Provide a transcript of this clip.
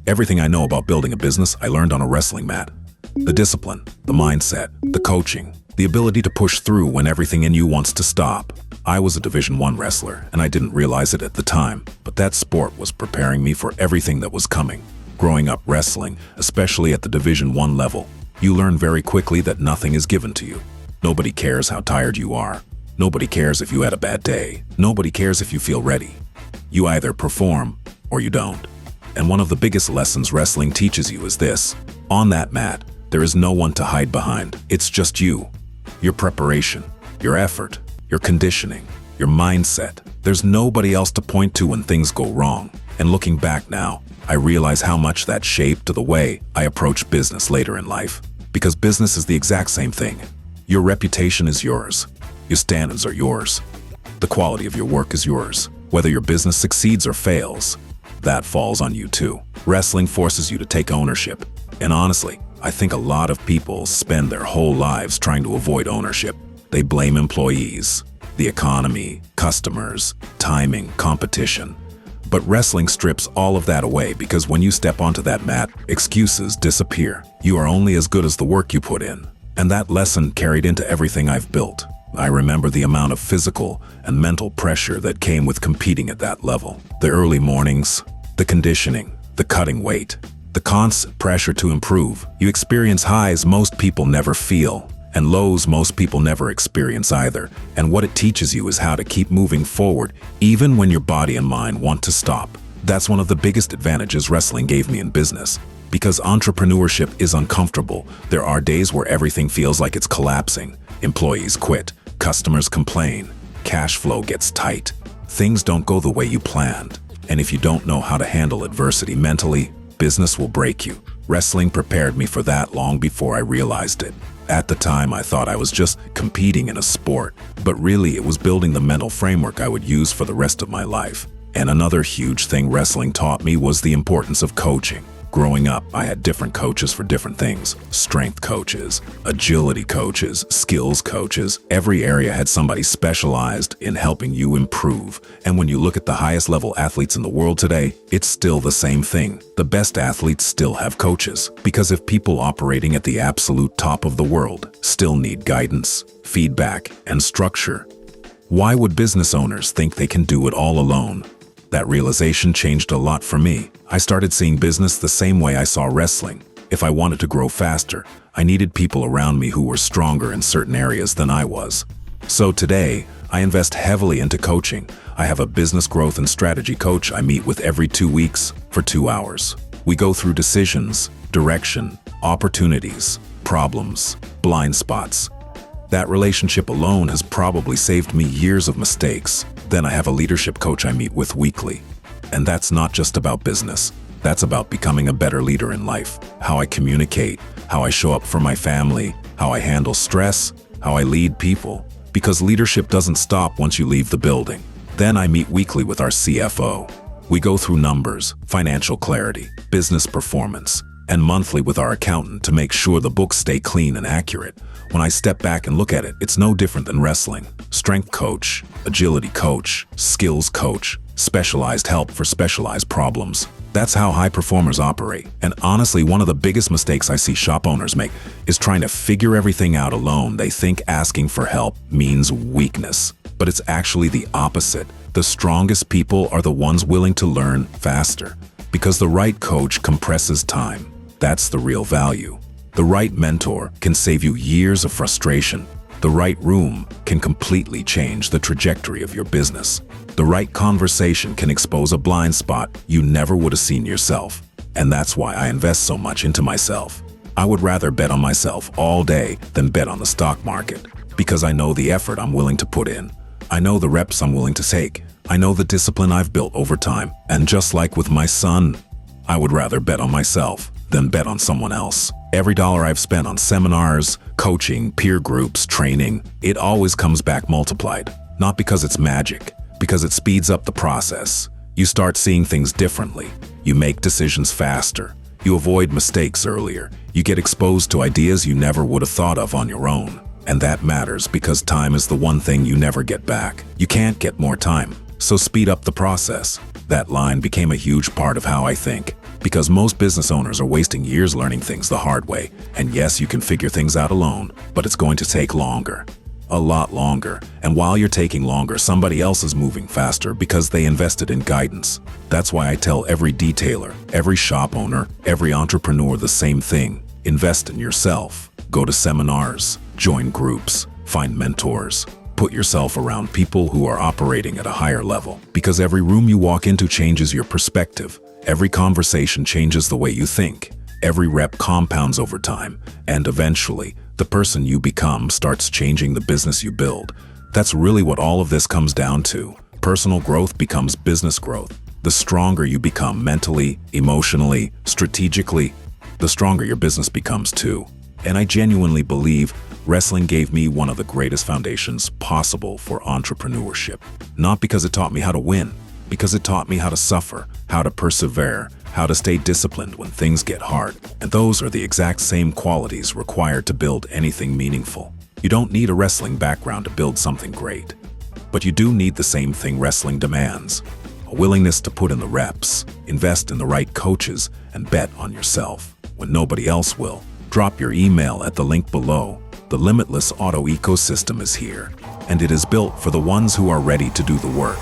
Everything I know about building a business, I learned on a wrestling mat. The discipline, the mindset, the coaching, the ability to push through when everything in you wants to stop. I was a Division I wrestler, and I didn't realize it at the time, but that sport was preparing me for everything that was coming. Growing up wrestling, especially at the Division I level, you learn very quickly that nothing is given to you. Nobody cares how tired you are. Nobody cares if you had a bad day. Nobody cares if you feel ready. You either perform or you don't. And one of the biggest lessons wrestling teaches you is this. On that mat, there is no one to hide behind. It's just you, your preparation, your effort, your conditioning, your mindset. There's nobody else to point to when things go wrong. And looking back now, I realize how much that shaped the way I approach business later in life. Because business is the exact same thing. Your reputation is yours. Your standards are yours. The quality of your work is yours. Whether your business succeeds or fails, that falls on you too. Wrestling forces you to take ownership. And honestly, I think a lot of people spend their whole lives trying to avoid ownership. They blame employees, the economy, customers, timing, competition. But wrestling strips all of that away because when you step onto that mat, excuses disappear. You are only as good as the work you put in. And that lesson carried into everything I've built. I remember the amount of physical and mental pressure that came with competing at that level. The early mornings, the conditioning, the cutting weight, the constant pressure to improve. You experience highs most people never feel, and lows most people never experience either. And what it teaches you is how to keep moving forward, even when your body and mind want to stop. That's one of the biggest advantages wrestling gave me in business. Because entrepreneurship is uncomfortable, there are days where everything feels like it's collapsing. Employees quit, customers complain, cash flow gets tight. Things don't go the way you planned. And if you don't know how to handle adversity mentally, business will break you. Wrestling prepared me for that long before I realized it. At the time, I thought I was just competing in a sport, but really it was building the mental framework I would use for the rest of my life. And another huge thing wrestling taught me was the importance of coaching. Growing up, I had different coaches for different things. Strength coaches, agility coaches, skills coaches. Every area had somebody specialized in helping you improve. And when you look at the highest level athletes in the world today, it's still the same thing. The best athletes still have coaches. Because if people operating at the absolute top of the world still need guidance, feedback, and structure, why would business owners think they can do it all alone? That realization changed a lot for me. I started seeing business the same way I saw wrestling. If I wanted to grow faster, I needed people around me who were stronger in certain areas than I was. So today, I invest heavily into coaching. I have a business growth and strategy coach I meet with every 2 weeks for 2 hours. We go through decisions, direction, opportunities, problems, blind spots. That relationship alone has probably saved me years of mistakes. Then I have a leadership coach I meet with weekly. And that's not just about business. That's about becoming a better leader in life. How I communicate, how I show up for my family, how I handle stress, how I lead people. Because leadership doesn't stop once you leave the building. Then I meet weekly with our CFO. We go through numbers, financial clarity, business performance, and monthly with our accountant to make sure the books stay clean and accurate. When I step back and look at it, it's no different than wrestling. Strength coach, agility coach, skills coach, specialized help for specialized problems. That's how high performers operate. And honestly, one of the biggest mistakes I see shop owners make is trying to figure everything out alone. They think asking for help means weakness, but it's actually the opposite. The strongest people are the ones willing to learn faster, because the right coach compresses time. That's the real value. The right mentor can save you years of frustration. The right room can completely change the trajectory of your business. The right conversation can expose a blind spot you never would have seen yourself. And that's why I invest so much into myself. I would rather bet on myself all day than bet on the stock market, because I know the effort I'm willing to put in. I know the reps I'm willing to take. I know the discipline I've built over time. And just like with my son, I would rather bet on myself than bet on someone else. Every dollar I've spent on seminars, coaching, peer groups, training, it always comes back multiplied. Not because it's magic, because it speeds up the process. You start seeing things differently. You make decisions faster. You avoid mistakes earlier. You get exposed to ideas you never would have thought of on your own. And that matters because time is the one thing you never get back. You can't get more time, so speed up the process. That line became a huge part of how I think. Because most business owners are wasting years learning things the hard way. And yes, you can figure things out alone, but it's going to take longer. A lot longer. And while you're taking longer, somebody else is moving faster because they invested in guidance. That's why I tell every detailer, every shop owner, every entrepreneur the same thing. Invest in yourself. Go to seminars, join groups, find mentors. Put yourself around people who are operating at a higher level. Because every room you walk into changes your perspective. Every conversation changes the way you think. Every rep compounds over time. And eventually, the person you become starts changing the business you build. That's really what all of this comes down to. Personal growth becomes business growth. The stronger you become mentally, emotionally, strategically, the stronger your business becomes too. And I genuinely believe wrestling gave me one of the greatest foundations possible for entrepreneurship. Not because it taught me how to win, because it taught me how to suffer, how to persevere, how to stay disciplined when things get hard. And those are the exact same qualities required to build anything meaningful. You don't need a wrestling background to build something great. But you do need the same thing wrestling demands. A willingness to put in the reps, invest in the right coaches, and bet on yourself when nobody else will. Drop your email at the link below. The Limitless Auto ecosystem is here, and it is built for the ones who are ready to do the work.